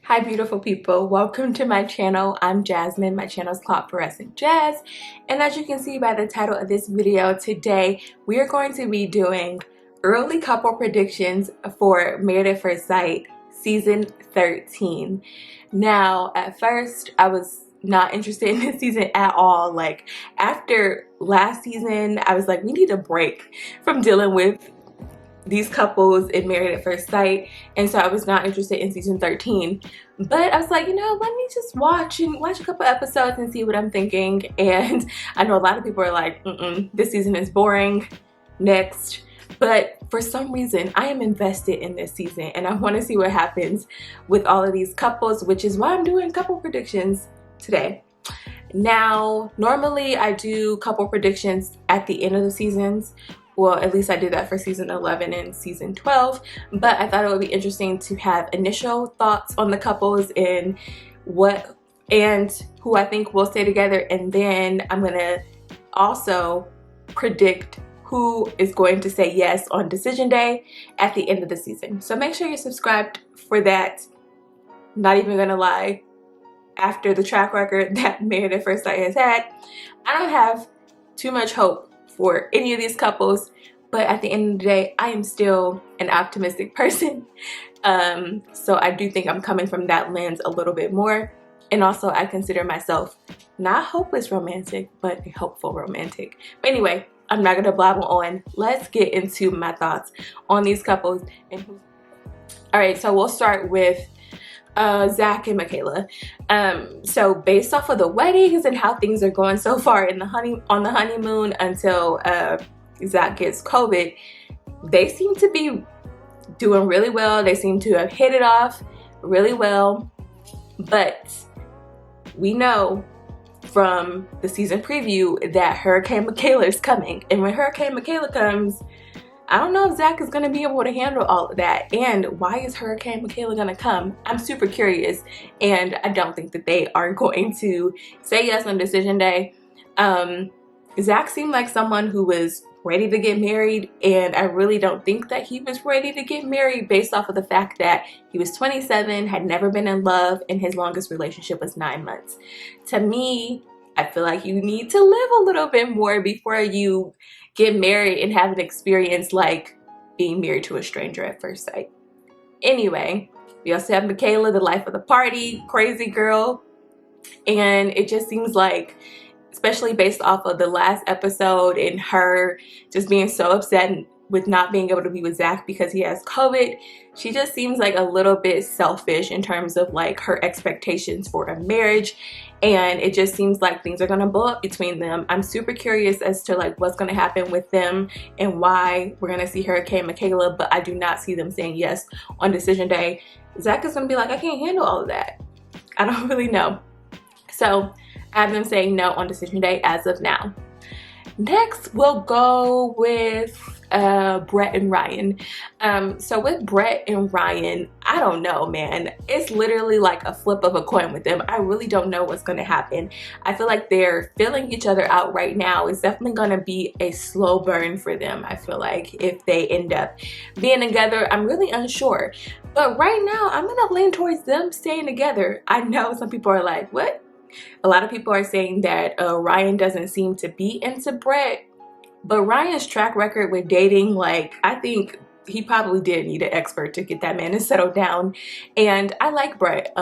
Hi beautiful people, welcome to my channel. I'm Jasmine. My channel is called Fluorescent Jazz, and as you can see by the title of this video, today we are going to be doing early couple predictions for Married at First Sight season 13. Now at first I was not interested in this season at all. Like after last season I was like, we need a break from dealing with these couples in Married at First Sight, and so I was not interested in season 13. But I was like, you know, let me just watch a couple episodes and see what I'm thinking. And I know a lot of people are like, this season is boring, next. But for some reason I am invested in this season and I want to see what happens with all of these couples, which is why I'm doing couple predictions today. Now normally I do couple predictions at the end of the seasons. Well, at least I did that for season 11 and season 12, but I thought it would be interesting to have initial thoughts on the couples and what and who I think will stay together, and then I'm gonna also predict who is going to say yes on decision day at the end of the season. So make sure you're subscribed for that. Not even gonna lie, after the track record that Married at First Sight has had, I don't have too much hope for any of these couples, but at the end of the day I am still an optimistic person, so I do think I'm coming from that lens a little bit more. And also I consider myself not hopeless romantic, but a hopeful romantic. But anyway, I'm not gonna blabber on. Let's get into my thoughts on these couples and who. All right, so we'll start with Zach and Michaela. So based off of the weddings and how things are going so far in the honeymoon until Zach gets COVID, they seem to be doing really well. They seem to have hit it off really well, but we know from the season preview that Hurricane Michaela is coming, and when Hurricane Michaela comes, I don't know if Zach is going to be able to handle all of that. And why is Hurricane Michaela going to come? I'm super curious, and I don't think that they are going to say yes on decision day. Zach seemed like someone who was ready to get married, and I really don't think that he was ready to get married based off of the fact that he was 27, had never been in love, and his longest relationship was 9 months. To me, I feel like you need to live a little bit more before you get married and have an experience like being married to a stranger at first sight. Anyway, we also have Michaela, the life of the party, crazy girl, and it just seems like, especially based off of the last episode and her just being so upset with not being able to be with Zach because he has COVID, she just seems like a little bit selfish in terms of like her expectations for a marriage, and it just seems like things are gonna blow up between them. I'm super curious as to like what's gonna happen with them and why we're gonna see Hurricane Michaela, but I do not see them saying yes on decision day. Zach is gonna be like, I can't handle all of that. I don't really know. So I have them saying no on decision day as of now. Next, we'll go with Brett and Ryan. So with Brett and Ryan, I don't know, man. It's literally like a flip of a coin with them. I really don't know what's going to happen. I feel like they're filling each other out right now. It's definitely going to be a slow burn for them. I feel like if they end up being together, I'm really unsure. But right now, I'm going to lean towards them staying together. I know some people are like, what? A lot of people are saying that Ryan doesn't seem to be into Brett, but Ryan's track record with dating, like, I think he probably did need an expert to get that man to settle down. And I like Brett.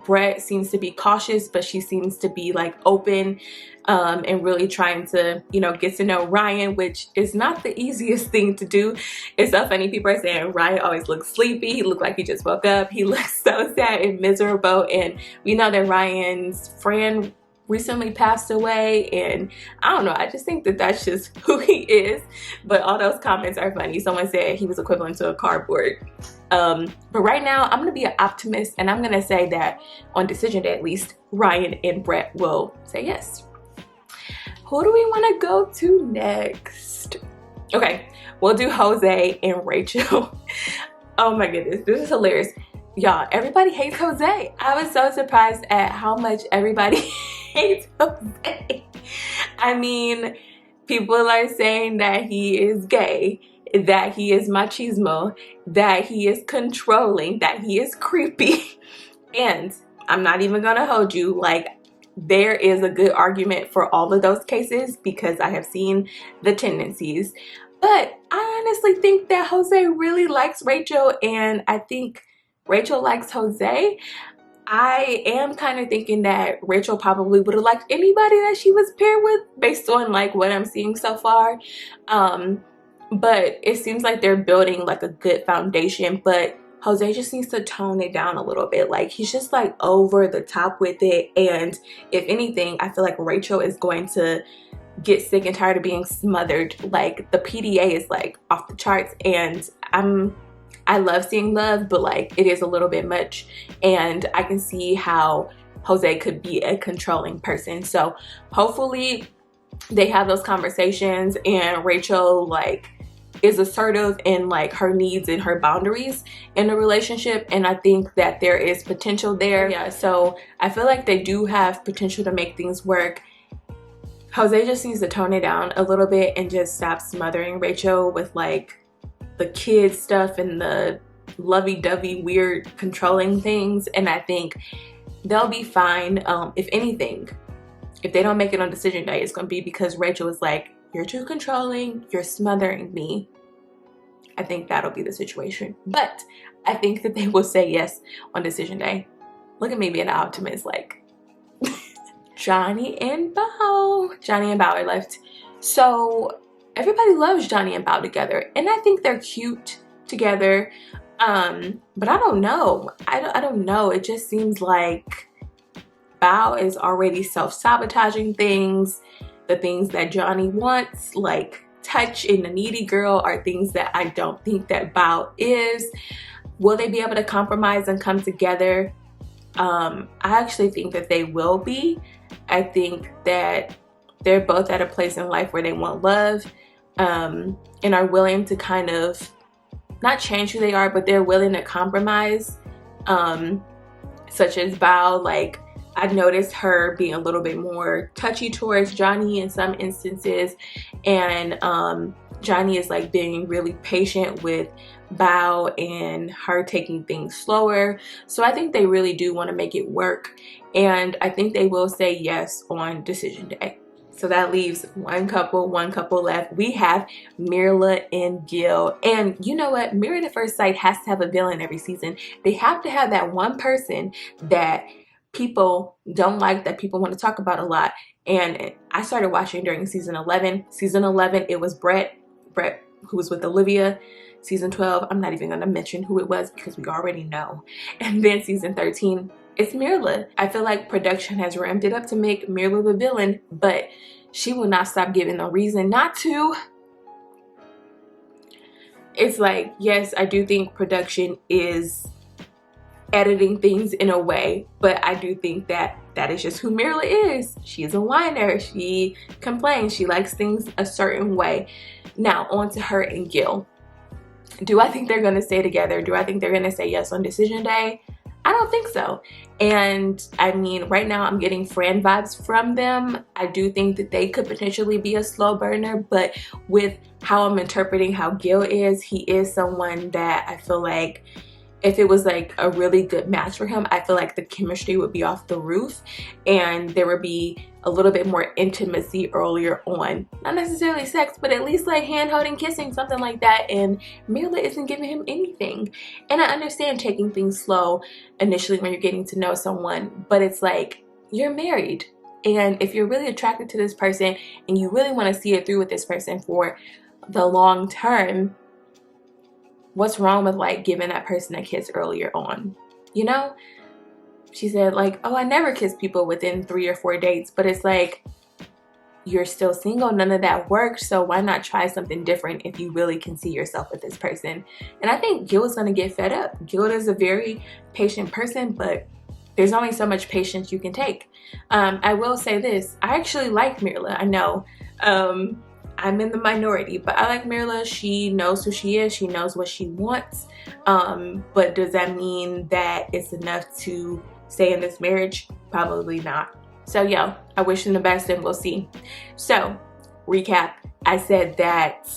Brett seems to be cautious, but she seems to be like open and really trying to, you know, get to know Ryan, which is not the easiest thing to do. It's so funny. People are saying Ryan always looks sleepy. He looked like he just woke up. He looks so sad and miserable. And we know that Ryan's friend recently passed away, and I don't know, I just think that that's just who he is. But all those comments are funny. Someone said he was equivalent to a cardboard. But right now I'm gonna be an optimist, and I'm gonna say that on decision day at least Ryan and Brett will say yes. Who do we want to go to next? Okay, we'll do Jose and Rachel. Oh my goodness, this is hilarious. Y'all, everybody hates Jose. I was so surprised at how much everybody hates Jose. I mean, people are saying that he is gay, that he is machismo, that he is controlling, that he is creepy. And I'm not even gonna hold you, like, there is a good argument for all of those cases because I have seen the tendencies. But I honestly think that Jose really likes Rachel, and I think Rachel likes Jose. I am kind of thinking that Rachel probably would have liked anybody that she was paired with based on like what I'm seeing so far. But it seems like they're building like a good foundation, but Jose just needs to tone it down a little bit. Like, he's just like over the top with it. And if anything, I feel like Rachel is going to get sick and tired of being smothered. Like, the PDA is like off the charts, and I love seeing love, but like, it is a little bit much, and I can see how Jose could be a controlling person. So hopefully they have those conversations and Rachel like is assertive in like her needs and her boundaries in the relationship, and I think that there is potential there. Yeah, so I feel like they do have potential to make things work. Jose just needs to tone it down a little bit and just stop smothering Rachel with like the kid stuff and the lovey-dovey weird controlling things, and I think they'll be fine. If anything, if they don't make it on decision day, it's gonna be because Rachel is like, you're too controlling, you're smothering me. I think that'll be the situation, but I think that they will say yes on decision day. Look at me being an optimist. Like, Johnny and Bao are left. So everybody loves Johnny and Bao together, and I think they're cute together. But I don't know. I don't know. It just seems like Bao is already self-sabotaging things. The things that Johnny wants, like touch and the needy girl, are things that I don't think that Bao is. Will they be able to compromise and come together? I actually think that they will be. I think that they're both at a place in life where they want love, and are willing to kind of not change who they are, but they're willing to compromise. Such as Bao, like, I've noticed her being a little bit more touchy towards Johnny in some instances, and Johnny is like being really patient with Bao and her taking things slower. So I think they really do want to make it work, and I think they will say yes on decision day. So that leaves one couple left. We have Mirla and Gill. And you know what? Married at First Sight has to have a villain every season. They have to have that one person that people don't like, that people want to talk about a lot. And I started watching during season 11. Season 11, it was Brett, who was with Olivia. Season 12, I'm not even going to mention who it was because we already know. And then season 13, it's Mirla. I feel like production has ramped it up to make Mirla the villain, but she will not stop giving a reason not to. It's like, yes, I do think production is editing things in a way, but I do think that that is just who Mirla is. She's a whiner. She complains. She likes things a certain way. Now, on to her and Gill. Do I think they're going to stay together? Do I think they're going to say yes on decision day? I don't think so. And I mean, right now I'm getting Fran vibes from them. I do think that they could potentially be a slow burner, but with how I'm interpreting how Gill is, he is someone that I feel like if it was like a really good match for him, I feel like the chemistry would be off the roof and there would be a little bit more intimacy earlier on. Not necessarily sex, but at least like hand-holding, kissing, something like that. And Mirla isn't giving him anything. And I understand taking things slow initially when you're getting to know someone, but it's like, you're married. And if you're really attracted to this person and you really want to see it through with this person for the long term, what's wrong with like giving that person a kiss earlier on? You know? She said like, oh, I never kiss people within 3 or 4 dates, but it's like, you're still single, none of that works, so why not try something different if you really can see yourself with this person? And I think Gill is gonna get fed up. Gill is a very patient person, but there's only so much patience you can take. I will say this, I actually like Mirla. I know I'm in the minority, but I like Mirla. She knows who she is. She knows what she wants. But does that mean that it's enough to stay in this marriage? Probably not. So yeah, I wish them the best and we'll see. So recap, I said that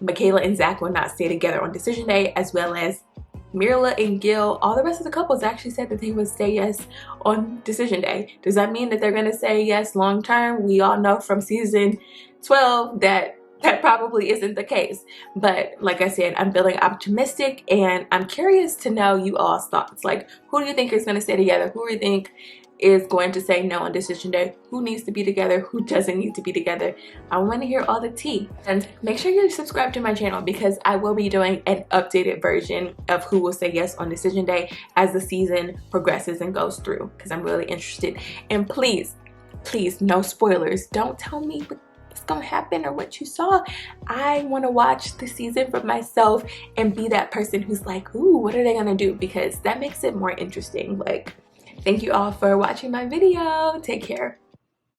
Michaela and Zach will not stay together on decision day, as well as Mirla and Gill, all the rest of the couples actually said that they would say yes on decision day. Does that mean that they're going to say yes long term? We all know from season 12 that probably isn't the case. But like I said, I'm feeling optimistic, and I'm curious to know you all's thoughts. Like, who do you think is going to stay together? Who do you think is going to say no on decision day? Who needs to be together? Who doesn't need to be together? I want to hear all the tea. And make sure you subscribe to my channel, because I will be doing an updated version of who will say yes on decision day as the season progresses and goes through, because I'm really interested. And please, no spoilers. Don't tell me what's gonna happen or what you saw. I want to watch the season for myself and be that person who's like, ooh, what are they gonna do? Because that makes it more interesting. Like, thank you all for watching my video. Take care.